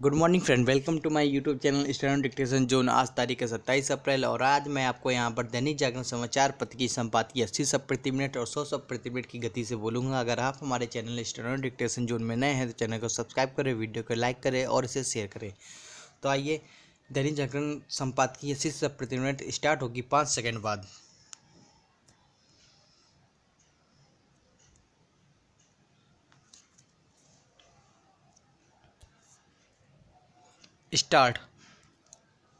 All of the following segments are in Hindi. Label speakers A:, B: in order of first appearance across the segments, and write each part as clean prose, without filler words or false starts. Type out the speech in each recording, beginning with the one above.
A: Good morning friend, welcome to my YouTube channel student dictation zone. आज तारीख है 27 अप्रैल और आज मैं आपको यहां पर दैनिक जागरण समाचार पत्र की संपादकीय 80 शब्द प्रति मिनट और 100 शब्द प्रति मिनट की गति से बोलूंगा। अगर आप हमारे चैनल स्टूडेंट डिक्टेशन जोन में नए हैं तो चैनल को सब्सक्राइब करें, वीडियो को लाइक करें और इसे शेयर करें। तो आइए, दैनिक जागरण संपादकीय 80 शब्द प्रति मिनट स्टार्ट होगी 5 सेकेंड बाद। स्टार्ट।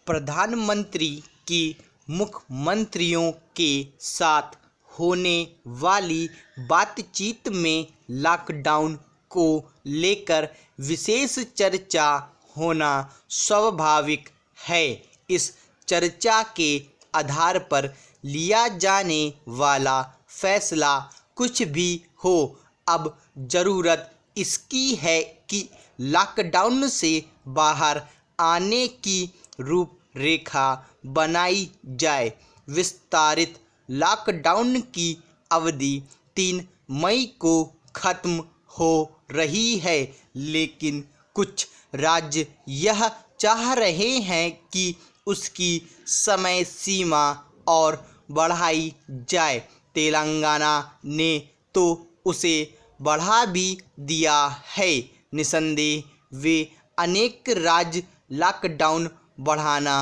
A: प्रधानमंत्री की मुख्यमंत्रियों के साथ होने वाली बातचीत में लॉकडाउन को लेकर विशेष चर्चा होना स्वाभाविक है। इस चर्चा के आधार पर लिया जाने वाला फैसला कुछ भी हो, अब ज़रूरत इसकी है कि लॉकडाउन से बाहर आने की रूपरेखा बनाई जाए। विस्तारित लॉकडाउन की अवधि 3 मई को खत्म हो रही है, लेकिन कुछ राज्य यह चाह रहे हैं कि उसकी समय सीमा और बढ़ाई जाए। तेलंगाना ने तो उसे बढ़ा भी दिया है। निसंदेह वे अनेक राज्य लॉकडाउन बढ़ाना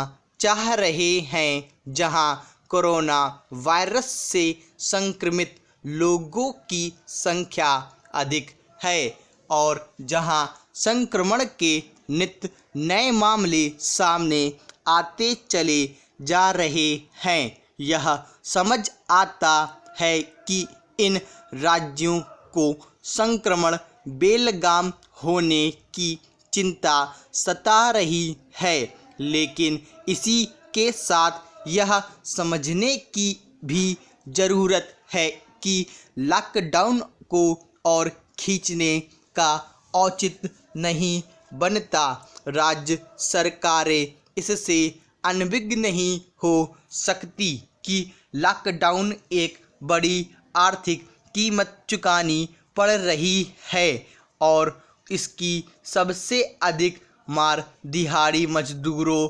A: चाह रहे हैं जहां कोरोना वायरस से संक्रमित लोगों की संख्या अधिक है और जहां संक्रमण के नित्य नए मामले सामने आते चले जा रहे हैं। यह समझ आता है कि इन राज्यों को संक्रमण बेलगाम होने की चिंता सता रही है, लेकिन इसी के साथ यह समझने की भी ज़रूरत है कि लॉकडाउन को और खींचने का औचित्य नहीं बनता। राज्य सरकारें इससे अनभिज्ञ नहीं हो सकती कि लॉकडाउन एक बड़ी आर्थिक कीमत चुकानी पड़ रही है और इसकी सबसे अधिक मार दिहाड़ी मजदूरों,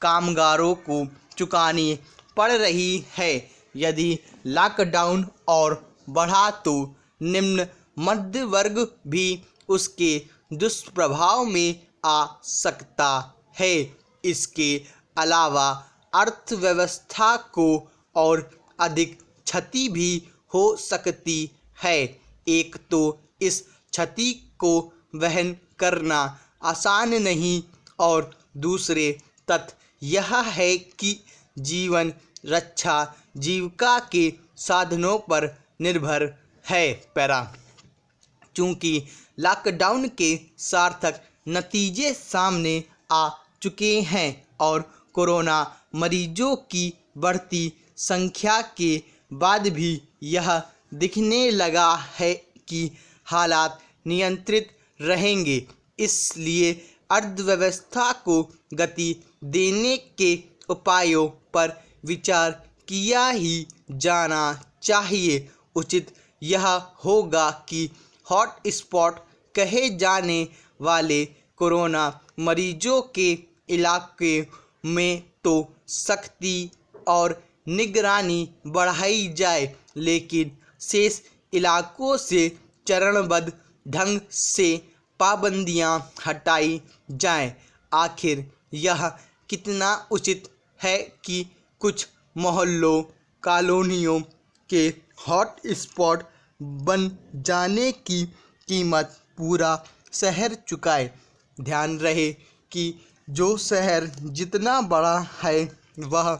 A: कामगारों को चुकानी पड़ रही है। यदि लॉकडाउन और बढ़ा तो निम्न मध्य वर्ग भी उसके दुष्प्रभाव में आ सकता है। इसके अलावा अर्थव्यवस्था को और अधिक क्षति भी हो सकती है। एक तो इस क्षति को वहन करना आसान नहीं और दूसरे तथ्य यह है कि जीवन रक्षा जीविका के साधनों पर निर्भर है। चूँकि लॉकडाउन के सार्थक नतीजे सामने आ चुके हैं और कोरोना मरीजों की बढ़ती संख्या के बाद भी यह दिखने लगा है कि हालात नियंत्रित रहेंगे, इसलिए अर्थव्यवस्था को गति देने के उपायों पर विचार किया ही जाना चाहिए। उचित यह होगा कि हॉट स्पॉट कहे जाने वाले कोरोना मरीजों के इलाके में तो सख्ती और निगरानी बढ़ाई जाए, लेकिन शेष इलाकों से चरणबद्ध ढंग से पाबंदियां हटाई जाएं। आखिर यह कितना उचित है कि कुछ मोहल्लों, कॉलोनियों के हॉट स्पॉट बन जाने की कीमत पूरा शहर चुकाए। ध्यान रहे कि जो शहर जितना बड़ा है वह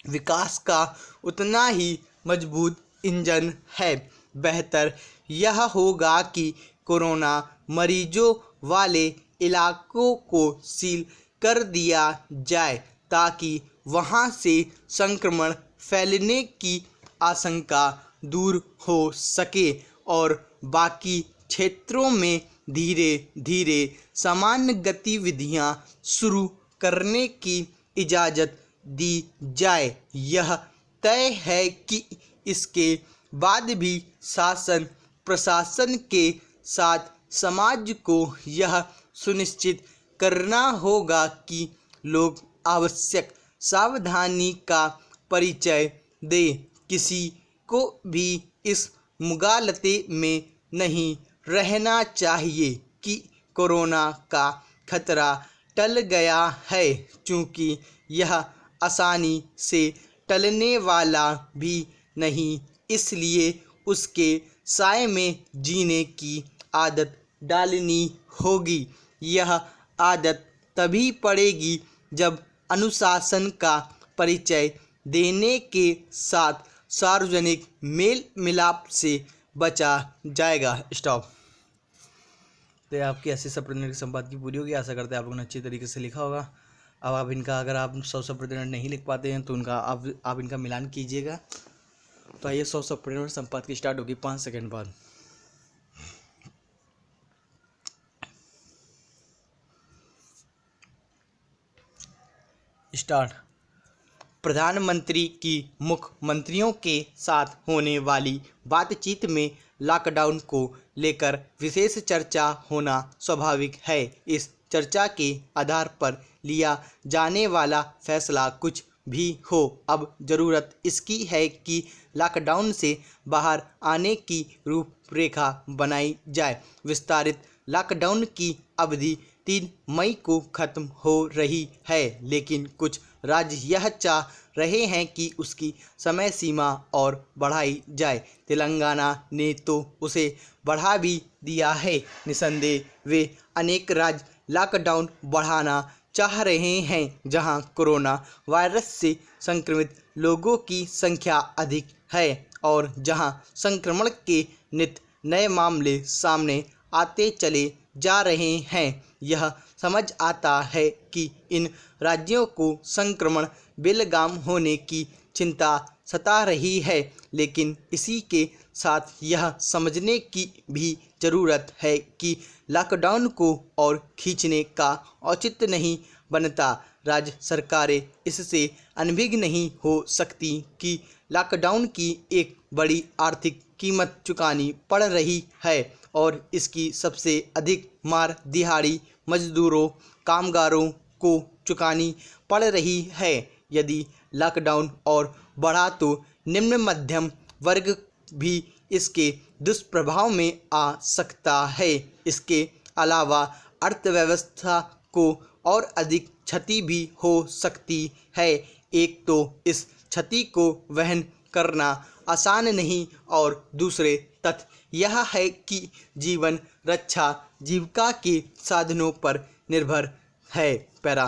A: विकास का उतना ही मजबूत इंजन है। बेहतर यह होगा कि कोरोना मरीजों वाले इलाकों को सील कर दिया जाए ताकि वहां से संक्रमण फैलने की आशंका दूर हो सके और बाकी क्षेत्रों में धीरे धीरे सामान्य गतिविधियां शुरू करने की इजाज़त दी जाए। यह तय है कि इसके बाद भी शासन प्रशासन के साथ समाज को यह सुनिश्चित करना होगा कि लोग आवश्यक सावधानी का परिचय दें। किसी को भी इस मुगालते में नहीं रहना चाहिए कि कोरोना का खतरा टल गया है, क्योंकि यह आसानी से टलने वाला भी नहीं। इसलिए उसके साए में जीने की आदत डालनी होगी। यह आदत तभी पड़ेगी जब अनुशासन का परिचय देने के साथ सार्वजनिक मेल मिलाप से बचा जाएगा। स्टॉप। तो ये आपकी 80% की संपादकी पूरी होगी। आशा करते हैं आप लोगों ने अच्छी तरीके से लिखा होगा। अब आप इनका, अगर आप 100% नहीं लिख पाते हैं तो उनका आप इनका मिलान कीजिएगा। तो आइए 100% संपादकी स्टार्ट होगी 5 सेकंड बाद। स्टार्ट। प्रधानमंत्री की मुख्यमंत्रियों के साथ होने वाली बातचीत में लॉकडाउन को लेकर विशेष चर्चा होना स्वाभाविक है। इस चर्चा के आधार पर लिया जाने वाला फैसला कुछ भी हो, अब ज़रूरत इसकी है कि लॉकडाउन से बाहर आने की रूपरेखा बनाई जाए। विस्तारित लॉकडाउन की अवधि 3 मई को खत्म हो रही है, लेकिन कुछ राज्य यह चाह रहे हैं कि उसकी समय सीमा और बढ़ाई जाए। तेलंगाना ने तो उसे बढ़ा भी दिया है। निसंदेह वे अनेक राज्य लॉकडाउन बढ़ाना चाह रहे हैं जहां कोरोना वायरस से संक्रमित लोगों की संख्या अधिक है और जहां संक्रमण के नित्य नए मामले सामने आते चले जा रहे हैं। यह समझ आता है कि इन राज्यों को संक्रमण बेलगाम होने की चिंता सता रही है, लेकिन इसी के साथ यह समझने की भी ज़रूरत है कि लॉकडाउन को और खींचने का औचित्य नहीं बनता। राज्य सरकारें इससे अनभिज्ञ नहीं हो सकती कि लॉकडाउन की एक बड़ी आर्थिक कीमत चुकानी पड़ रही है और इसकी सबसे अधिक मार दिहाड़ी मजदूरों, कामगारों को चुकानी पड़ रही है। यदि लॉकडाउन और बढ़ा तो निम्न मध्यम वर्ग भी इसके दुष्प्रभाव में आ सकता है। इसके अलावा अर्थव्यवस्था को और अधिक क्षति भी हो सकती है। एक तो इस क्षति को वहन करना आसान नहीं और दूसरे तथ्य यह है कि जीवन रक्षा जीविका के साधनों पर निर्भर है। पैरा।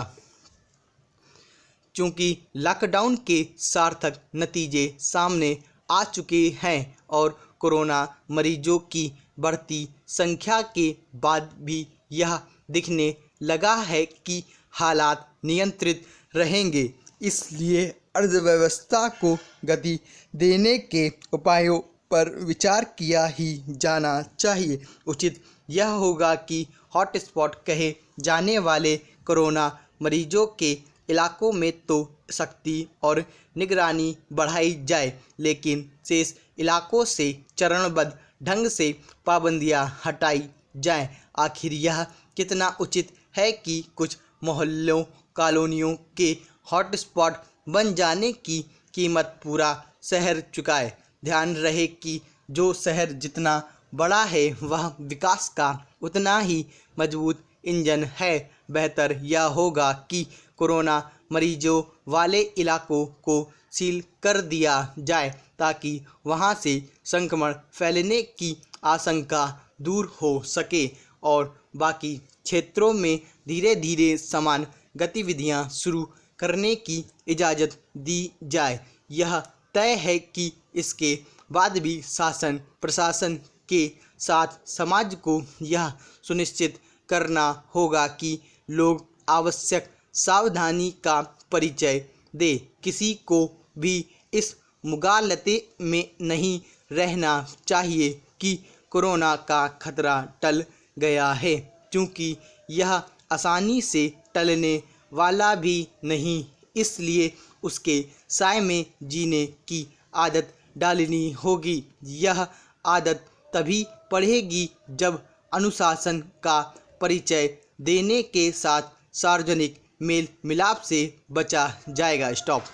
A: चूँकि लॉकडाउन के सार्थक नतीजे सामने आ चुके हैं और कोरोना मरीजों की बढ़ती संख्या के बाद भी यह दिखने लगा है कि हालात नियंत्रित रहेंगे, इसलिए अर्थव्यवस्था को गति देने के उपायों पर विचार किया ही जाना चाहिए। उचित यह होगा कि हॉटस्पॉट कहे जाने वाले कोरोना मरीजों के इलाकों में तो सख्ती और निगरानी बढ़ाई जाए, लेकिन शेष इलाकों से चरणबद्ध ढंग से पाबंदियां हटाई जाएं। आखिर यह कितना उचित है कि कुछ मोहल्लों, कॉलोनियों के हॉटस्पॉट बन जाने की कीमत पूरा शहर चुकाए। ध्यान रहे कि जो शहर जितना बड़ा है वह विकास का उतना ही मजबूत इंजन है। बेहतर यह होगा कि कोरोना मरीजों वाले इलाकों को सील कर दिया जाए ताकि वहां से संक्रमण फैलने की आशंका दूर हो सके और बाकी क्षेत्रों में धीरे धीरे समान गतिविधियां शुरू करने की इजाज़त दी जाए। यह तय है कि इसके बाद भी शासन प्रशासन के साथ समाज को यह सुनिश्चित करना होगा कि लोग आवश्यक सावधानी का परिचय दे। किसी को भी इस मुगालते में नहीं रहना चाहिए कि कोरोना का खतरा टल गया है, क्योंकि यह आसानी से टलने वाला भी नहीं। इसलिए उसके साए में जीने की आदत डालनी होगी। यह आदत तभी पड़ेगी जब अनुशासन का परिचय देने के साथ सार्वजनिक मेल मिलाप से बचा जाएगा। स्टॉप।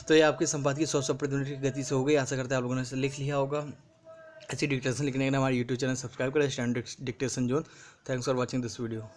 A: तो ये आपके संपादकीय 100 प्रति मिनट की गति से हो गई। आशा करते हैं आप लोगों ने इसे लिख लिया होगा। ऐसी डिक्टेशन लिखने के लिए हमारे यूट्यूब चैनल सब्सक्राइब करें, standard dictation zone. Thanks for watching this video.